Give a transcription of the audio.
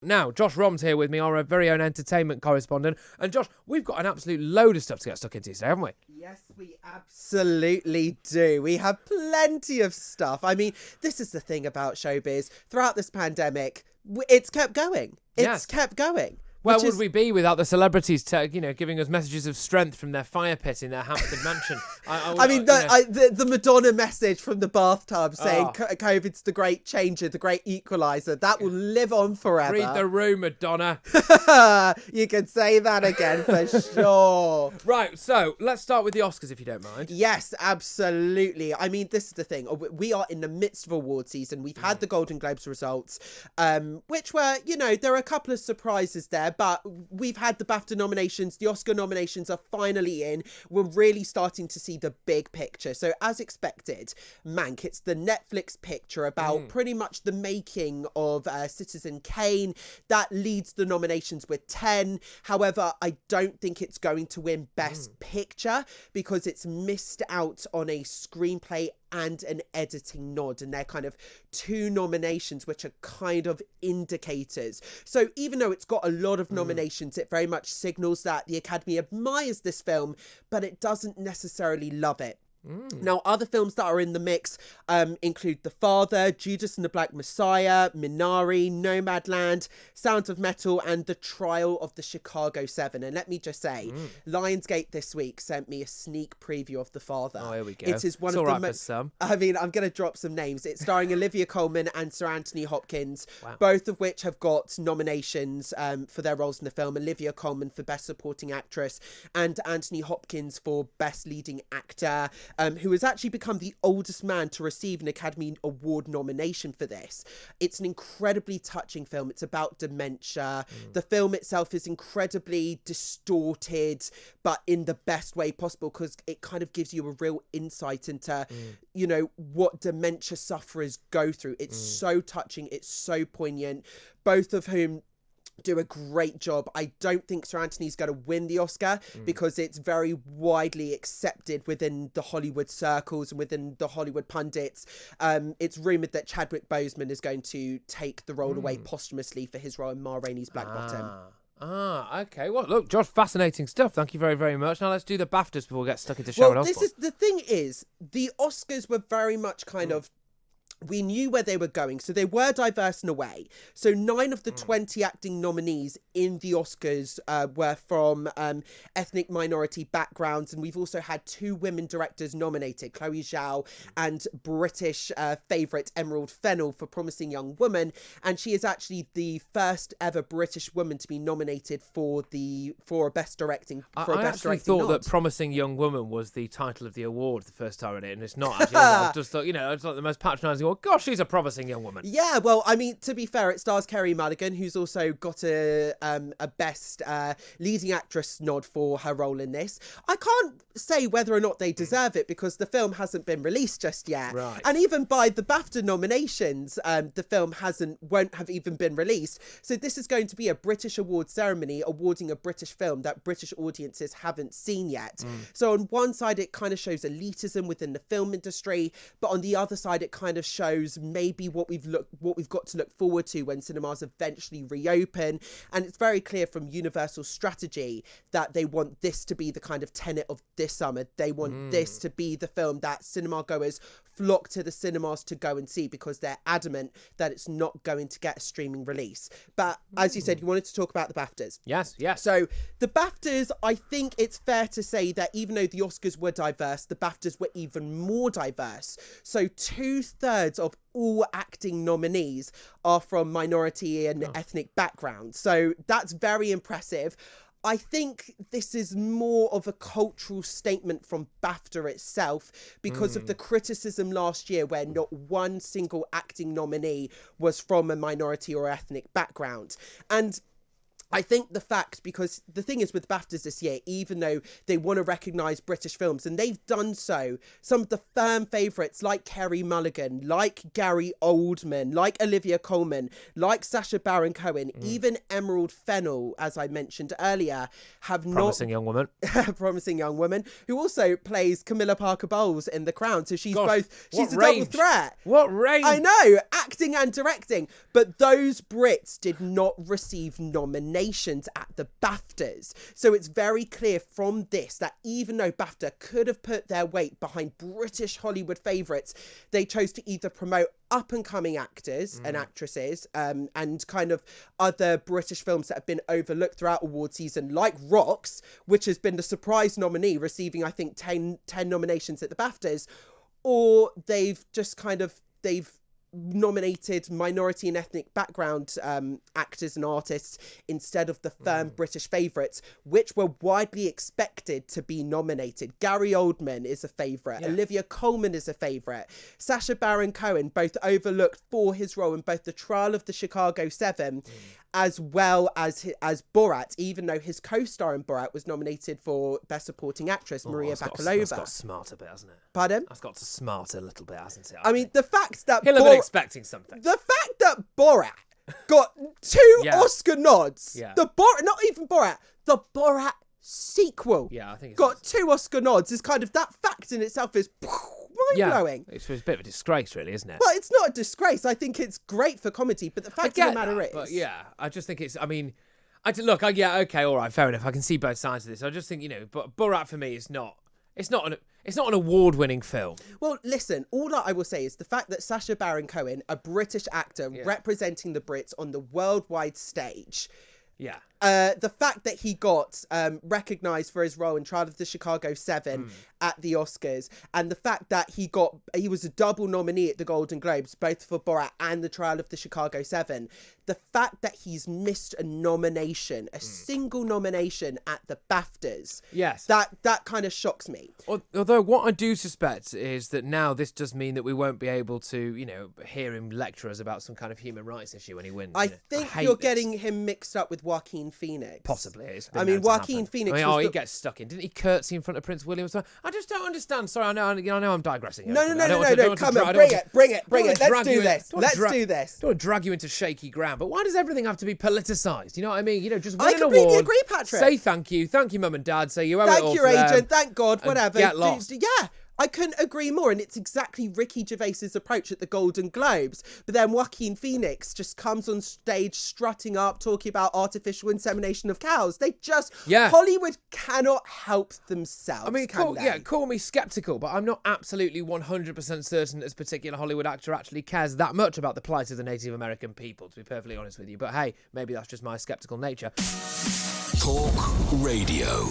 Now, Josh Rom's here with me, our very own entertainment correspondent. And Josh, we've got an absolute load of stuff to get stuck into today, haven't we? Yes, we absolutely do. We have plenty of stuff. I mean, this is the thing about showbiz. Throughout this pandemic, it's kept going. It's kept going. Where would we be without the celebrities, giving us messages of strength from their fire pit in their Hampstead mansion? The Madonna message from the bathtub saying COVID's the great changer, the great equaliser, that will live on forever. Read the room, Madonna. You can say that again for sure. Right, so let's start with the Oscars, if you don't mind. Yes, absolutely. I mean, this is the thing. We are in the midst of award season. We've had the Golden Globes results, which were, there are a couple of surprises there. But we've had the BAFTA nominations. The Oscar nominations are finally in. We're really starting to see the big picture. So as expected, Mank, it's the Netflix picture about pretty much the making of Citizen Kane. That leads the nominations with 10. However, I don't think it's going to win Best Picture because it's missed out on a screenplay and an editing nod, and they're kind of two nominations which are kind of indicators. So even though it's got a lot of nominations, it very much signals that the Academy admires this film, but it doesn't necessarily love it. Now, other films that are in the mix include The Father, Judas and the Black Messiah, Minari, Nomadland, Sound of Metal, and The Trial of the Chicago 7. And let me just say, Lionsgate this week sent me a sneak preview of The Father. Oh, here we go. It is one of the most... I mean, I'm going to drop some names. It's starring Olivia Colman and Sir Anthony Hopkins, both of which have got nominations for their roles in the film. Olivia Colman for Best Supporting Actress and Anthony Hopkins for Best Leading Actor. Who has actually become the oldest man to receive an Academy Award nomination for this. It's an incredibly touching film. It's about dementia. The film itself is incredibly distorted, but in the best way possible, because it kind of gives you a real insight into, what dementia sufferers go through. It's so touching. It's so poignant. Both of whom do a great job. I don't think Sir Anthony's going to win the Oscar because it's very widely accepted within the Hollywood circles and within the Hollywood pundits. It's rumoured that Chadwick Boseman is going to take the role away posthumously for his role in Ma Rainey's Black Bottom. Okay. Well, look, Josh, fascinating stuff. Thank you very, very much. Now let's do the BAFTAs before we get stuck into show and this is the thing is, the Oscars were very much kind of, we knew where they were going, so they were diverse in a way. So 9 of the 20 acting nominees in the Oscars were from ethnic minority backgrounds, and we've also had 2 women directors nominated, Chloe Zhao and British favourite Emerald Fennell for Promising Young Woman, and she is actually the first ever British woman to be nominated for a best directing. I actually thought that Promising Young Woman was the title of the award the first time I read it, and it's not actually. I just thought, it's like the most patronising. Gosh, she's a promising young woman. Yeah, well, I mean, to be fair, it stars Kerry Mulligan, who's also got a best leading actress nod for her role in this. I can't say whether or not they deserve it because the film hasn't been released just yet. Right. And even by the BAFTA nominations, the film won't have even been released. So this is going to be a British award ceremony awarding a British film that British audiences haven't seen yet. So on one side, it kind of shows elitism within the film industry, but on the other side, it kind of shows maybe what we've got to look forward to when cinemas eventually reopen. And it's very clear from Universal's strategy that they want this to be the kind of tenet of this summer. They want this to be the film that cinema goers flock to the cinemas to go and see because they're adamant that it's not going to get a streaming release. But as you said, you wanted to talk about the BAFTAs. Yes. So the BAFTAs, I think it's fair to say that even though the Oscars were diverse, the BAFTAs were even more diverse. So 2/3 of all acting nominees are from minority and ethnic backgrounds. So that's very impressive. I think this is more of a cultural statement from BAFTA itself because of the criticism last year where not one single acting nominee was from a minority or ethnic background. And I think the fact, because the thing is with BAFTAs this year, even though they want to recognise British films, and they've done so, some of the firm favourites like Kerry Mulligan, like Gary Oldman, like Olivia Colman, like Sacha Baron Cohen, even Emerald Fennell, as I mentioned earlier, have Promising young woman. Promising young woman, who also plays Camilla Parker Bowles in The Crown. So she's she's a range. double threat. What range? I know, acting and directing. But those Brits did not receive nominations at the BAFTAs. So it's very clear from this that even though BAFTA could have put their weight behind British Hollywood favourites, they chose to either promote up-and-coming actors and actresses and kind of other British films that have been overlooked throughout award season, like Rocks, which has been the surprise nominee, receiving, I think, 10 nominations at the BAFTAs, or they've nominated minority and ethnic background actors and artists instead of the firm British favourites, which were widely expected to be nominated. Gary Oldman is a favourite. Olivia Colman is a favourite. Sacha Baron Cohen, both overlooked for his role in both The Trial of the Chicago 7 as well as Borat, even though his co-star in Borat was nominated for Best Supporting Actress, Maria Bakalova. That's got smart a bit, hasn't it? Pardon? That's got to smart a little bit, hasn't it? I mean, the fact that he'll have been expecting something. The fact that Borat got 2 Oscar nods. Yeah. Not even Borat, the Borat sequel. Yeah, I think got 2 Oscar nods. Is kind of, that fact in itself is mind-blowing. It's a bit of a disgrace, really, isn't it? Well, it's not a disgrace. I think it's great for comedy, but the fact of the matter is... But yeah, I just think it's... I mean, okay, all right, fair enough. I can see both sides of this. I just think, but Borat for me is not... It's not an award-winning film. Well, listen, all that I will say is the fact that Sacha Baron Cohen, a British actor representing the Brits on the worldwide stage... Yeah. The fact that he got recognised for his role in Trial of the Chicago 7 at the Oscars, and the fact that he was a double nominee at the Golden Globes, both for Borat and the Trial of the Chicago 7. The fact that he's missed a nomination, a single nomination at the BAFTAs. Yes. That kind of shocks me. Although what I do suspect is that now this does mean that we won't be able to, hear him lecture us about some kind of human rights issue when he wins. I think you're getting him mixed up with Joaquin Phoenix. Possibly. I mean, Joaquin Phoenix. He gets stuck in. Didn't he curtsy in front of Prince William? I just don't understand. Sorry, I know I'm digressing here. No. Come on, bring it. Let's do this. I don't want to drag you into shaky ground, but why does everything have to be politicised? You know what I mean? Just win I an completely award. agree, Patrick. Say thank you, mum and dad. Say you owe it thank all your to them, agent. Thank God. Whatever. Get lost. Yeah. I couldn't agree more, and it's exactly Ricky Gervais's approach at the Golden Globes. But then Joaquin Phoenix just comes on stage strutting up, talking about artificial insemination of cows. Hollywood cannot help themselves. I mean, call me sceptical, but I'm not absolutely 100% certain that this particular Hollywood actor actually cares that much about the plight of the Native American people, to be perfectly honest with you. But hey, maybe that's just my sceptical nature. Talk Radio.